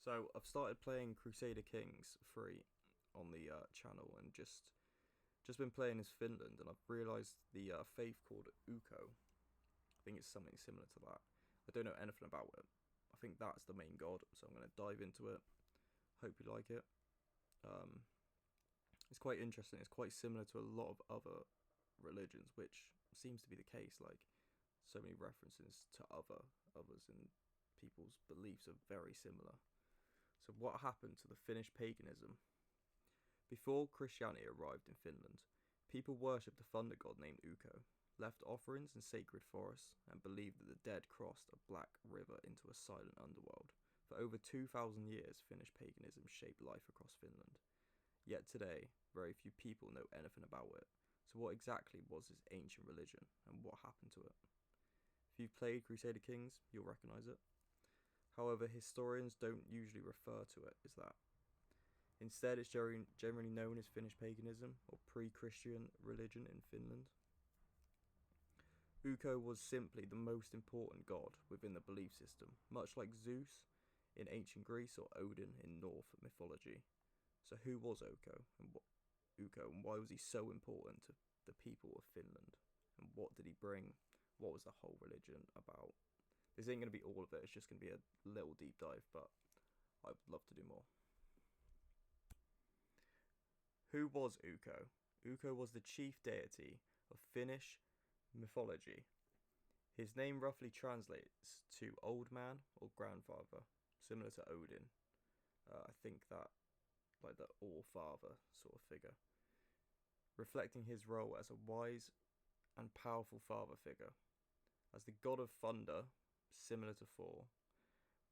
So I've started playing Crusader Kings 3 on the channel and just been playing as Finland, and I've realised the faith called Ukko. I think it's something similar to that. I don't know anything about it. I think that's the main god, so I'm going to dive into it. Hope you like it. Um, it's quite interesting. It's quite similar to a lot of other religions, which seems to be the case. Like, so many references to others, and people's beliefs are very similar. So what happened to the Finnish paganism? Before Christianity arrived in Finland, people worshipped a thunder god named Ukko, left offerings in sacred forests, and believed that the dead crossed a black river into a silent underworld. For over 2,000 years, Finnish paganism shaped life across Finland. Yet today, very few people know anything about it. So what exactly was this ancient religion, and what happened to it? If you've played Crusader Kings, you'll recognise it. However, historians don't usually refer to it as that. Instead, it's generally known as Finnish paganism, or pre-Christian religion in Finland. Ukko was simply the most important god within the belief system, much like Zeus in ancient Greece or Odin in Norse mythology. So who was Ukko, and why was he so important to the people of Finland? And what did he bring? What was the whole religion about? This ain't going to be all of it, it's just going to be a little deep dive, but I'd love to do more. Who was Ukko? Ukko was the chief deity of Finnish mythology. His name roughly translates to old man or grandfather, similar to Odin. I think that, like the all-father sort of figure, reflecting his role as a wise and powerful father figure. As the god of thunder, similar to Thor,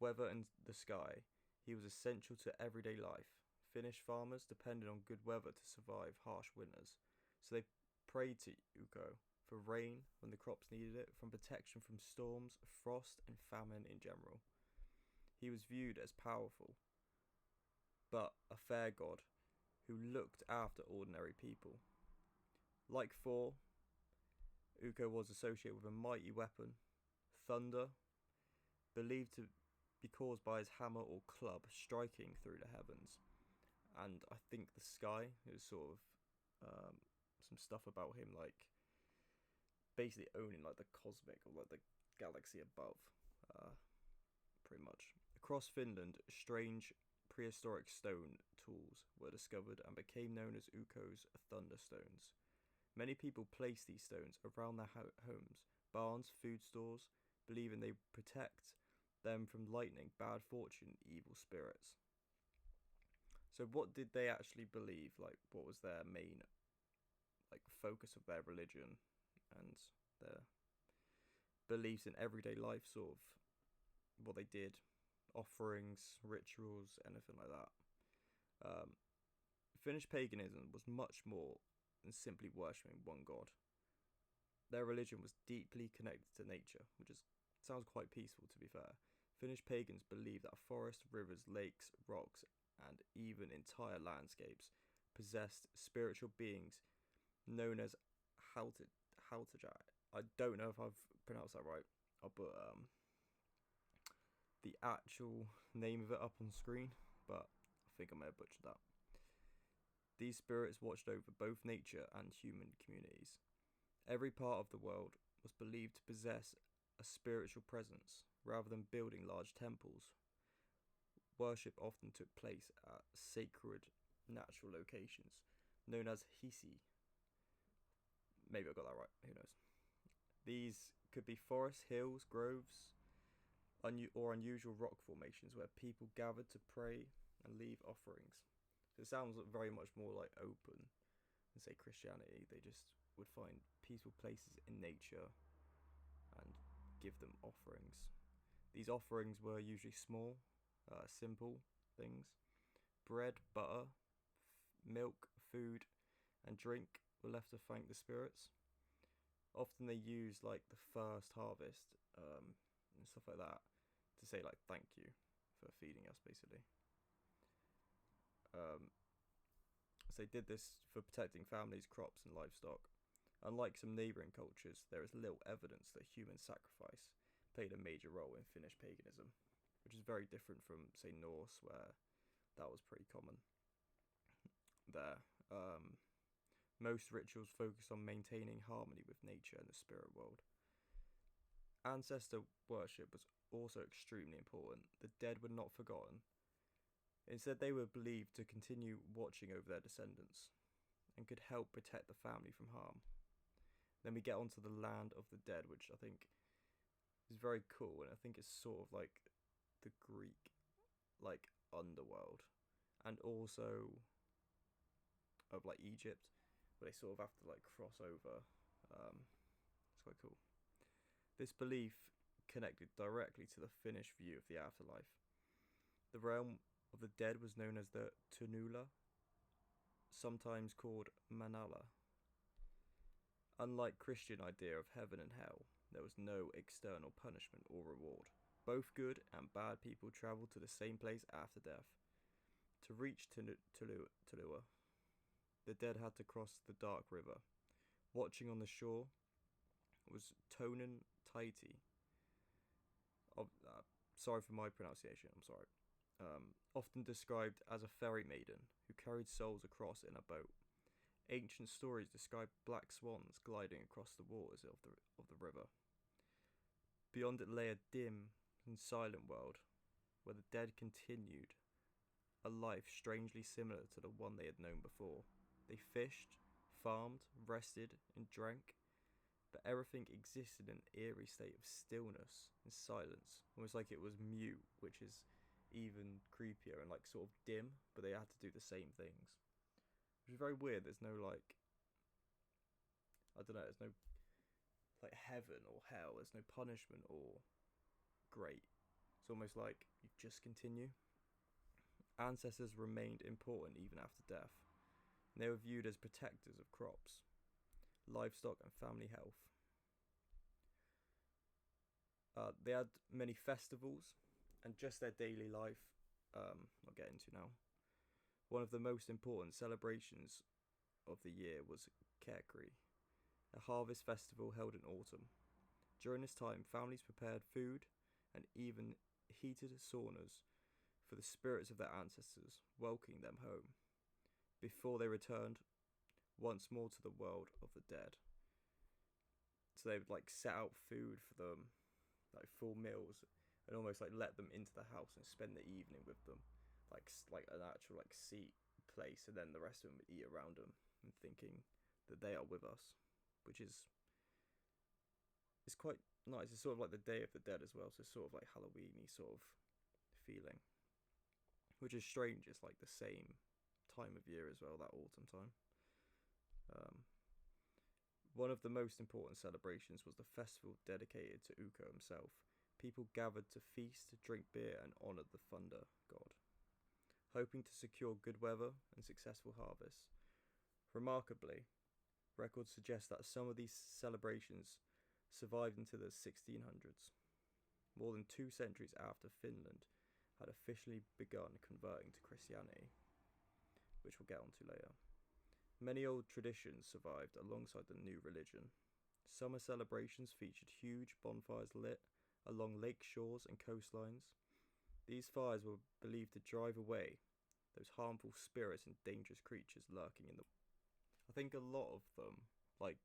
weather and the sky, he was essential to everyday life. Finnish farmers depended on good weather to survive harsh winters, so they prayed to Ukko for rain when the crops needed it, from protection from storms, frost, and famine in general. He was viewed as powerful, but a fair god who looked after ordinary people. Like Thor, Ukko was associated with a mighty weapon, thunder, believed to be caused by his hammer or club striking through the heavens. And I think the sky, it was sort of some stuff about him, like basically owning like the cosmic or like the galaxy above, pretty much. Across Finland, strange prehistoric stone tools were discovered and became known as Ukko's thunderstones. Many people placed these stones around their homes, barns, food stores, believing they protect them from lightning, bad fortune, evil spirits. So what did they actually believe? Like, what was their main focus of their religion and their beliefs in everyday life, sort of what they did, offerings, rituals, anything like that. Finnish paganism was much more than simply worshipping one god. Their religion was deeply connected to nature, sounds quite peaceful, to be fair. Finnish pagans believed that forests, rivers, lakes, rocks, and even entire landscapes possessed spiritual beings known as Hautajai. I don't know if I've pronounced that right. I'll put the actual name of it up on screen, but I think I may have butchered that. These spirits watched over both nature and human communities. Every part of the world was believed to possess a spiritual presence. Rather than building large temples, worship often took place at sacred natural locations known as hisi. Maybe I got that right, who knows. These could be forests, hills, groves, or unusual rock formations where people gathered to pray and leave offerings. So it sounds very much more like open than, say, Christianity. They just would find peaceful places in nature and give them offerings. These offerings were usually small, simple things. Bread, butter, milk, food, and drink were left to thank the spirits. Often they used like the first harvest and stuff like that to say like thank you for feeding us, basically. So they did this for protecting families, crops, and livestock. Unlike some neighbouring cultures, there is little evidence that human sacrifice played a major role in Finnish paganism. which is very different from, say, Norse, where that was pretty common there. Most rituals focus on maintaining harmony with nature and the spirit world. Ancestor worship was also extremely important. The dead were not forgotten. Instead, they were believed to continue watching over their descendants and could help protect the family from harm. Then we get onto the land of the dead, which I think is very cool, and I think it's sort of like the Greek, like, underworld, and also of like Egypt, where they sort of have to like cross over. It's quite cool. This belief connected directly to the Finnish view of the afterlife. The realm of the dead was known as the Tunula, sometimes called Manala. Unlike Christian idea of heaven and hell, there was no external punishment or reward. Both good and bad people travelled to the same place after death. To reach Tulua, the dead had to cross the dark river. Watching on the shore was Tonen Taiti. Sorry for my pronunciation, I'm sorry. Often described as a ferry maiden who carried souls across in a boat. Ancient stories describe black swans gliding across the waters of the river. Beyond it lay a dim and silent world, where the dead continued a life strangely similar to the one they had known before. They fished, farmed, rested, and drank, but everything existed in an eerie state of stillness and silence, almost like it was mute, which is even creepier and like sort of dim, but they had to do the same things. Which is very weird. There's no like, I don't know, there's no like heaven or hell, there's no punishment or great. It's almost like you just continue. Ancestors remained important even after death. They were viewed as protectors of crops, livestock, and family health. They had many festivals and just their daily life. I'll get into now. One of the most important celebrations of the year was Kekri, a harvest festival held in autumn. During this time, families prepared food and even heated saunas for the spirits of their ancestors, welcoming them home, before they returned once more to the world of the dead. So they would like set out food for them, like full meals, and almost like let them into the house and spend the evening with them, like an actual like seat place, and then the rest of them would eat around them and thinking that they are with us, which is it's quite nice. It's sort of like the Day of the Dead as well, so it's sort of like Halloween-y sort of feeling, which is strange. It's like the same time of year as well, that autumn time. One of the most important celebrations was the festival dedicated to Ukko himself. People gathered to feast, drink beer, and honour the thunder god, hoping to secure good weather and successful harvests. Remarkably, records suggest that some of these celebrations survived into the 1600s, more than 2 centuries after Finland had officially begun converting to Christianity, which we'll get onto later. Many old traditions survived alongside the new religion. Summer celebrations featured huge bonfires lit along lake shores and coastlines. These fires were believed to drive away those harmful spirits and dangerous creatures lurking in the... I think a lot of them, like,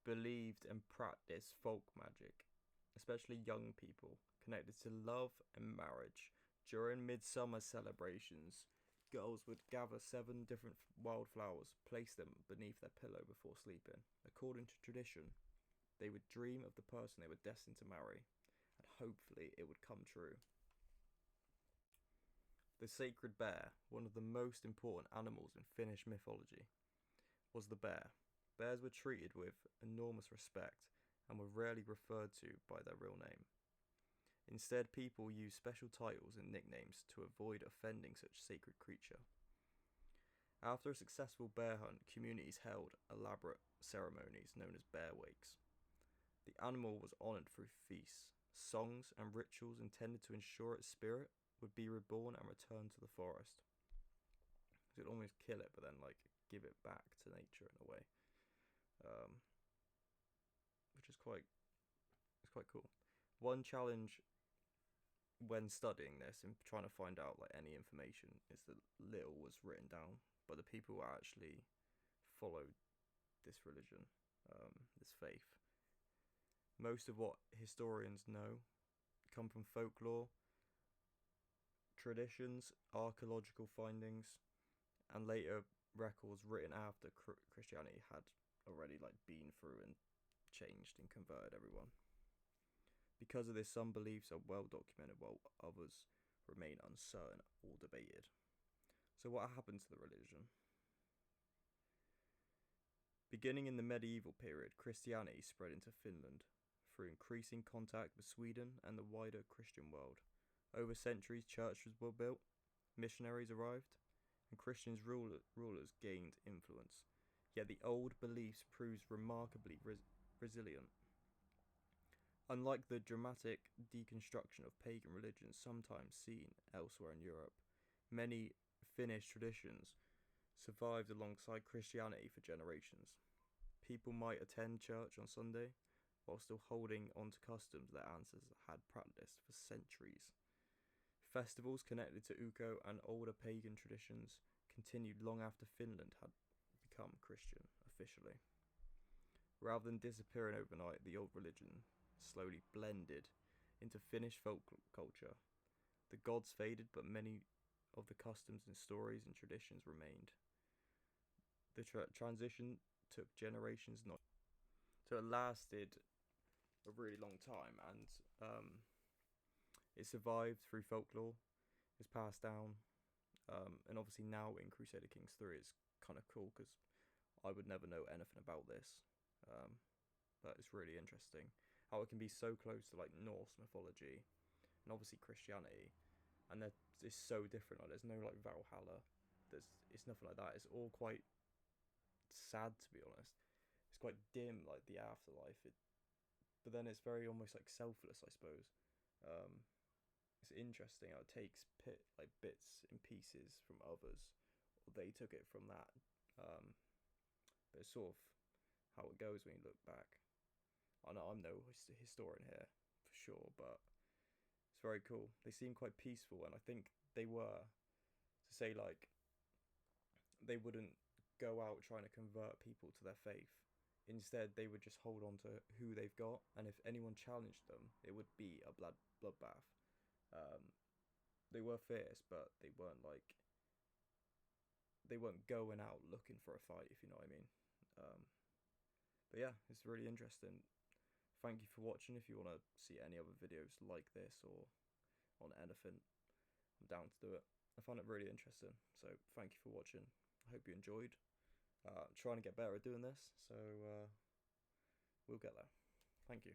believed and practiced folk magic, especially young people, connected to love and marriage. During midsummer celebrations, girls would gather 7 different wildflowers, place them beneath their pillow before sleeping. According to tradition, they would dream of the person they were destined to marry, and hopefully it would come true. The sacred bear, one of the most important animals in Finnish mythology, was the bear. Bears were treated with enormous respect and were rarely referred to by their real name. Instead, people used special titles and nicknames to avoid offending such sacred creature. After a successful bear hunt, communities held elaborate ceremonies known as bear wakes. The animal was honoured through feasts, songs, and rituals intended to ensure its spirit would be reborn and return to the forest. So it'd almost kill it, but then like give it back to nature in a way, which is quite cool. One challenge when studying this and trying to find out like any information, is that little was written down by the people who actually followed this religion, this faith. Most of what historians know come from folklore, traditions, archaeological findings, and later records written after Christianity had already like been through and changed and converted everyone. Because of this, some beliefs are well documented while others remain uncertain or debated. So what happened to the religion? Beginning in the medieval period, Christianity spread into Finland through increasing contact with Sweden and the wider Christian world. Over centuries, churches were built, missionaries arrived, and Christians rulers gained influence. Yet the old beliefs proved remarkably resilient. Unlike the dramatic deconstruction of pagan religions sometimes seen elsewhere in Europe, many Finnish traditions survived alongside Christianity for generations. People might attend church on Sunday while still holding on to customs their ancestors had practiced for centuries. Festivals connected to Ukko and older pagan traditions continued long after Finland had become Christian officially. Rather than disappearing overnight, the old religion slowly blended into Finnish folk culture. The gods faded, but many of the customs and stories and traditions remained. The transition took generations, not so it lasted a really long time, and it survived through folklore. It's passed down, and obviously now in Crusader Kings 3, it's kind of cool because I would never know anything about this, but it's really interesting how it can be so close to like Norse mythology and obviously Christianity, and it's so different. Like there's no like Valhalla, it's nothing like that. It's all quite sad, to be honest. It's quite dim, like the afterlife. But then it's very almost like selfless, I suppose. It's interesting how it takes like bits and pieces from others, or they took it from that. But it's sort of how it goes when you look back. I know I'm no historian here for sure, but it's very cool. They seem quite peaceful, and I think they were, to say like they wouldn't go out trying to convert people to their faith. Instead, they would just hold on to who they've got, and if anyone challenged them, it would be a bloodbath. They were fierce, but they weren't going out looking for a fight, if you know what I mean. But yeah, it's really interesting. Thank you for watching. If you want to see any other videos like this or on anything, I'm down to do it. I find it really interesting, so thank you for watching. I hope you enjoyed. Trying to get better at doing this, so we'll get there. Thank you.